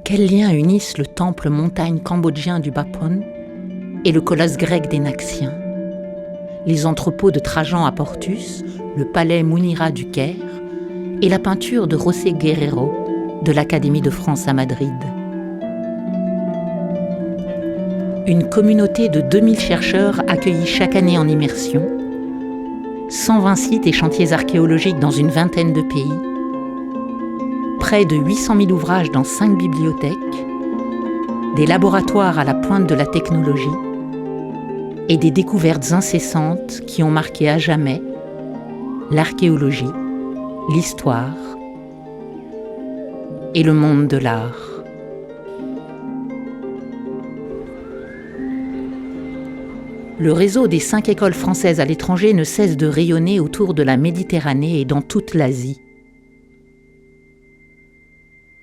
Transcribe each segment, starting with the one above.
Quels liens unissent le temple montagne cambodgien du Bapon et le colosse grec des Naxiens, les entrepôts de Trajan à Portus, le palais Mounira du Caire et la peinture de José Guerrero de l'Académie de France à Madrid. Une communauté de 2000 chercheurs accueillis chaque année en immersion, 120 sites et chantiers archéologiques dans une vingtaine de pays, près de 800 000 ouvrages dans 5 bibliothèques, des laboratoires à la pointe de la technologie et des découvertes incessantes qui ont marqué à jamais l'archéologie, l'histoire et le monde de l'art. Le réseau des 5 écoles françaises à l'étranger ne cesse de rayonner autour de la Méditerranée et dans toute l'Asie.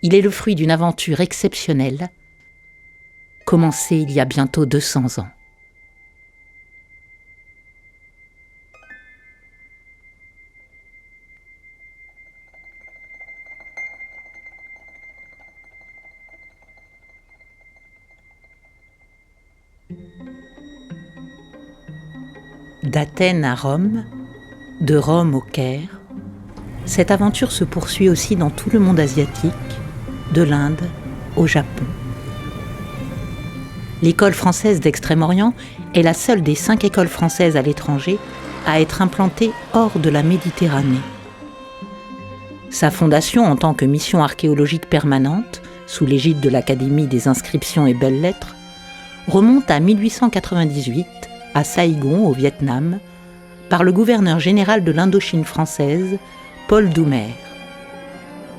Il est le fruit d'une aventure exceptionnelle, commencée il y a bientôt 200 ans. D'Athènes à Rome, de Rome au Caire, cette aventure se poursuit aussi dans tout le monde asiatique, de l'Inde au Japon. L'école française d'Extrême-Orient est la seule des 5 écoles françaises à l'étranger à être implantée hors de la Méditerranée. Sa fondation en tant que mission archéologique permanente, sous l'égide de l'Académie des inscriptions et belles-lettres, remonte à 1898, à Saigon, au Vietnam, par le gouverneur général de l'Indochine française, Paul Doumer.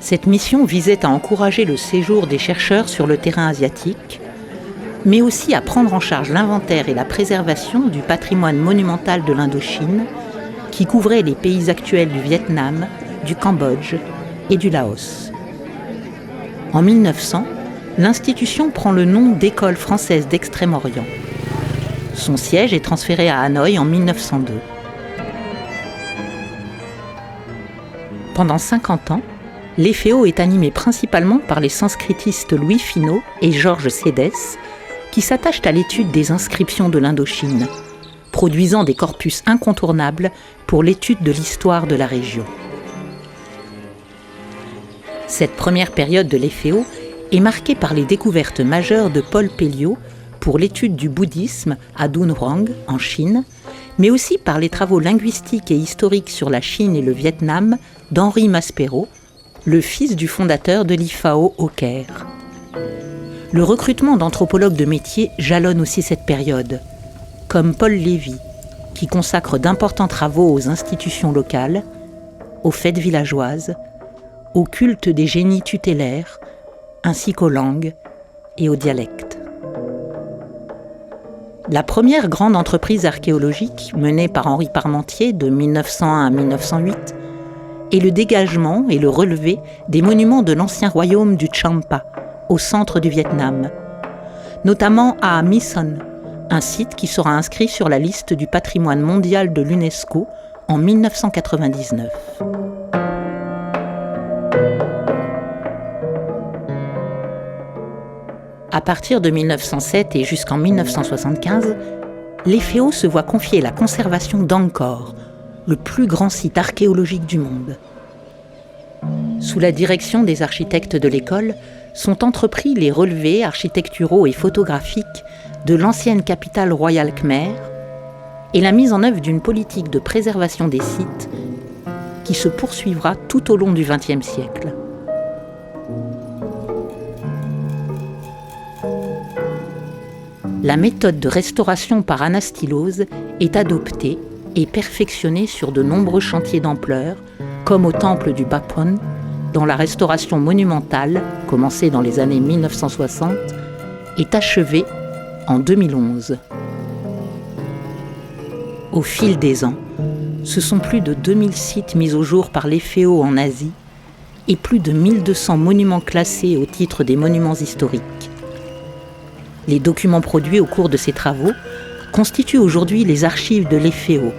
Cette mission visait à encourager le séjour des chercheurs sur le terrain asiatique, mais aussi à prendre en charge l'inventaire et la préservation du patrimoine monumental de l'Indochine, qui couvrait les pays actuels du Vietnam, du Cambodge et du Laos. En 1900, l'institution prend le nom d'École française d'Extrême-Orient. Son siège est transféré à Hanoï en 1902. Pendant 50 ans, l'EFEO est animé principalement par les sanskritistes Louis Finot et Georges Cédès, qui s'attachent à l'étude des inscriptions de l'Indochine, produisant des corpus incontournables pour l'étude de l'histoire de la région. Cette première période de l'EFEO est marquée par les découvertes majeures de Paul Pelliot pour l'étude du bouddhisme à Dunhuang, en Chine, mais aussi par les travaux linguistiques et historiques sur la Chine et le Vietnam d'Henri Maspero, le fils du fondateur de l'IFAO au Caire. Le recrutement d'anthropologues de métier jalonne aussi cette période, comme Paul Lévy, qui consacre d'importants travaux aux institutions locales, aux fêtes villageoises, au culte des génies tutélaires, ainsi qu'aux langues et aux dialectes. La première grande entreprise archéologique, menée par Henri Parmentier de 1901 à 1908, est le dégagement et le relevé des monuments de l'ancien royaume du Champa, au centre du Vietnam, notamment à My Son, un site qui sera inscrit sur la liste du patrimoine mondial de l'UNESCO en 1999. À partir de 1907 et jusqu'en 1975, l'EFEO se voit confier la conservation d'Angkor, le plus grand site archéologique du monde. Sous la direction des architectes de l'école, sont entrepris les relevés architecturaux et photographiques de l'ancienne capitale royale khmère et la mise en œuvre d'une politique de préservation des sites qui se poursuivra tout au long du XXe siècle. La méthode de restauration par anastylose est adoptée et perfectionnée sur de nombreux chantiers d'ampleur, comme au temple du Bapon, dont la restauration monumentale, commencée dans les années 1960, est achevée en 2011. Au fil des ans, ce sont plus de 2000 sites mis au jour par l'EFEO en Asie et plus de 1200 monuments classés au titre des monuments historiques. Les documents produits au cours de ces travaux constituent aujourd'hui les archives de l'EFEO,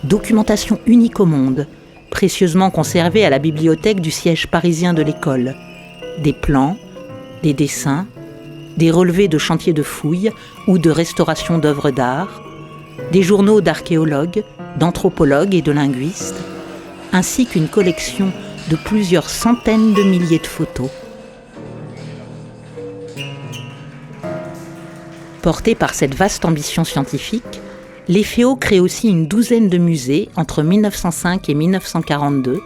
documentation unique au monde, précieusement conservée à la bibliothèque du siège parisien de l'école. Des plans, des dessins, des relevés de chantiers de fouilles ou de restauration d'œuvres d'art, des journaux d'archéologues, d'anthropologues et de linguistes, ainsi qu'une collection de plusieurs centaines de milliers de photos. Porté par cette vaste ambition scientifique, l'EFEO crée aussi une douzaine de musées entre 1905 et 1942,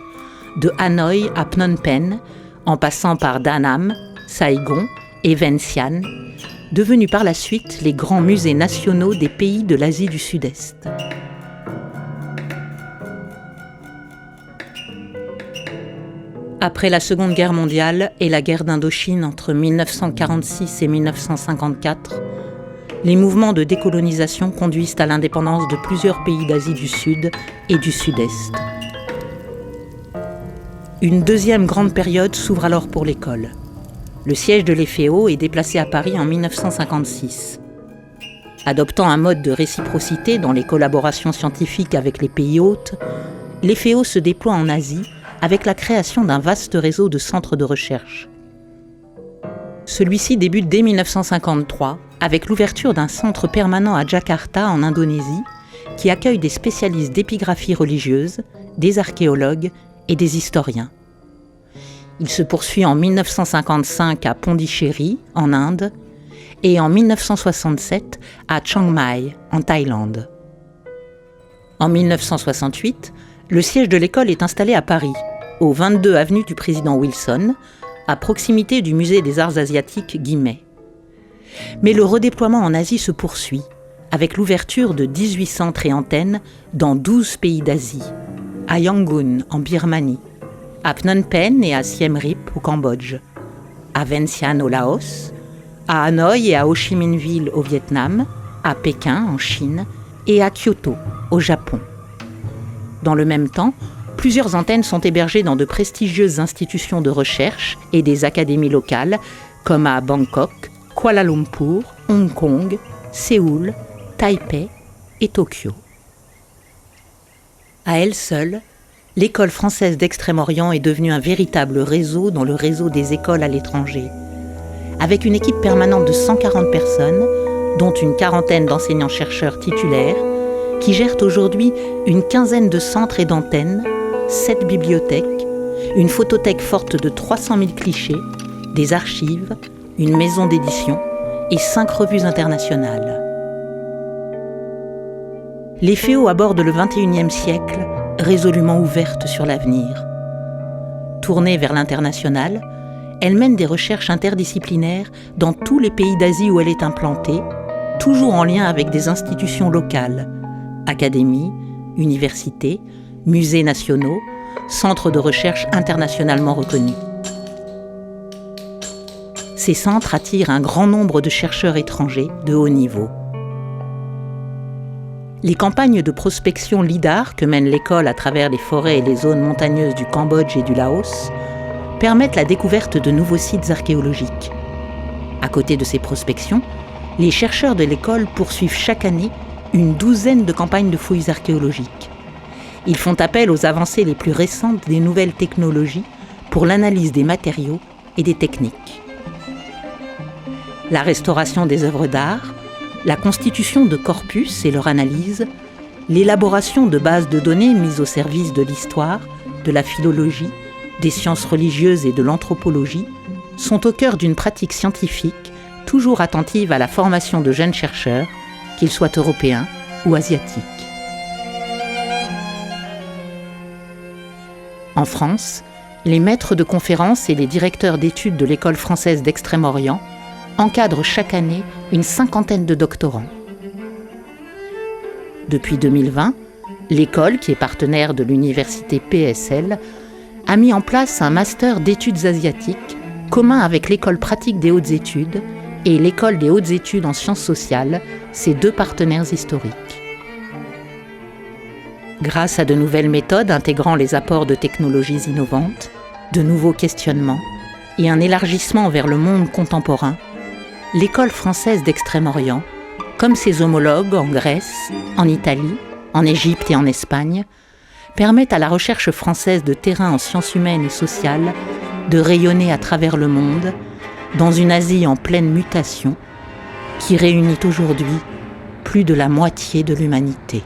de Hanoï à Phnom Penh, en passant par Da Nang, Saigon et Vientiane, devenus par la suite les grands musées nationaux des pays de l'Asie du Sud-Est. Après la Seconde Guerre mondiale et la guerre d'Indochine entre 1946 et 1954, les mouvements de décolonisation conduisent à l'indépendance de plusieurs pays d'Asie du Sud et du Sud-Est. Une deuxième grande période s'ouvre alors pour l'école. Le siège de l'EFEO est déplacé à Paris en 1956. Adoptant un mode de réciprocité dans les collaborations scientifiques avec les pays hôtes, l'EFEO se déploie en Asie avec la création d'un vaste réseau de centres de recherche. Celui-ci débute dès 1953 avec l'ouverture d'un centre permanent à Jakarta en Indonésie qui accueille des spécialistes d'épigraphie religieuse, des archéologues et des historiens. Il se poursuit en 1955 à Pondichéry, en Inde, et en 1967 à Chiang Mai, en Thaïlande. En 1968, le siège de l'école est installé à Paris, au 22 avenue du Président Wilson, à proximité du musée des arts asiatiques Guimet. Mais le redéploiement en Asie se poursuit, avec l'ouverture de 18 centres et antennes dans 12 pays d'Asie, à Yangon, en Birmanie, à Phnom Penh et à Siem Reap, au Cambodge, à Vientiane, au Laos, à Hanoï et à Ho Chi Minh Ville, au Vietnam, à Pékin, en Chine, et à Kyoto, au Japon. Dans le même temps, plusieurs antennes sont hébergées dans de prestigieuses institutions de recherche et des académies locales, comme à Bangkok, Kuala Lumpur, Hong Kong, Séoul, Taipei et Tokyo. À elle seule, l'École française d'Extrême-Orient est devenue un véritable réseau dans le réseau des écoles à l'étranger, avec une équipe permanente de 140 personnes, dont une quarantaine d'enseignants-chercheurs titulaires, qui gèrent aujourd'hui une quinzaine de centres et d'antennes, 7 bibliothèques, une photothèque forte de 300 000 clichés, des archives, une maison d'édition et 5 revues internationales. L'EFEO aborde le XXIe siècle résolument ouverte sur l'avenir. Tournée vers l'international, elle mène des recherches interdisciplinaires dans tous les pays d'Asie où elle est implantée, toujours en lien avec des institutions locales, académies, universités, musées nationaux, centres de recherche internationalement reconnus. Ces centres attirent un grand nombre de chercheurs étrangers de haut niveau. Les campagnes de prospection LIDAR que mène l'école à travers les forêts et les zones montagneuses du Cambodge et du Laos permettent la découverte de nouveaux sites archéologiques. À côté de ces prospections, les chercheurs de l'école poursuivent chaque année une douzaine de campagnes de fouilles archéologiques. Ils font appel aux avancées les plus récentes des nouvelles technologies pour l'analyse des matériaux et des techniques. La restauration des œuvres d'art, la constitution de corpus et leur analyse, l'élaboration de bases de données mises au service de l'histoire, de la philologie, des sciences religieuses et de l'anthropologie sont au cœur d'une pratique scientifique toujours attentive à la formation de jeunes chercheurs, qu'ils soient européens ou asiatiques. En France, les maîtres de conférences et les directeurs d'études de l'École française d'Extrême-Orient encadrent chaque année une 50aine de doctorants. Depuis 2020, l'école, qui est partenaire de l'université PSL, a mis en place un master d'études asiatiques commun avec l'école pratique des hautes études et l'école des hautes études en sciences sociales, ses deux partenaires historiques. Grâce à de nouvelles méthodes intégrant les apports de technologies innovantes, de nouveaux questionnements et un élargissement vers le monde contemporain, l'École française d'Extrême-Orient, comme ses homologues en Grèce, en Italie, en Égypte et en Espagne, permettent à la recherche française de terrain en sciences humaines et sociales de rayonner à travers le monde dans une Asie en pleine mutation qui réunit aujourd'hui plus de la moitié de l'humanité.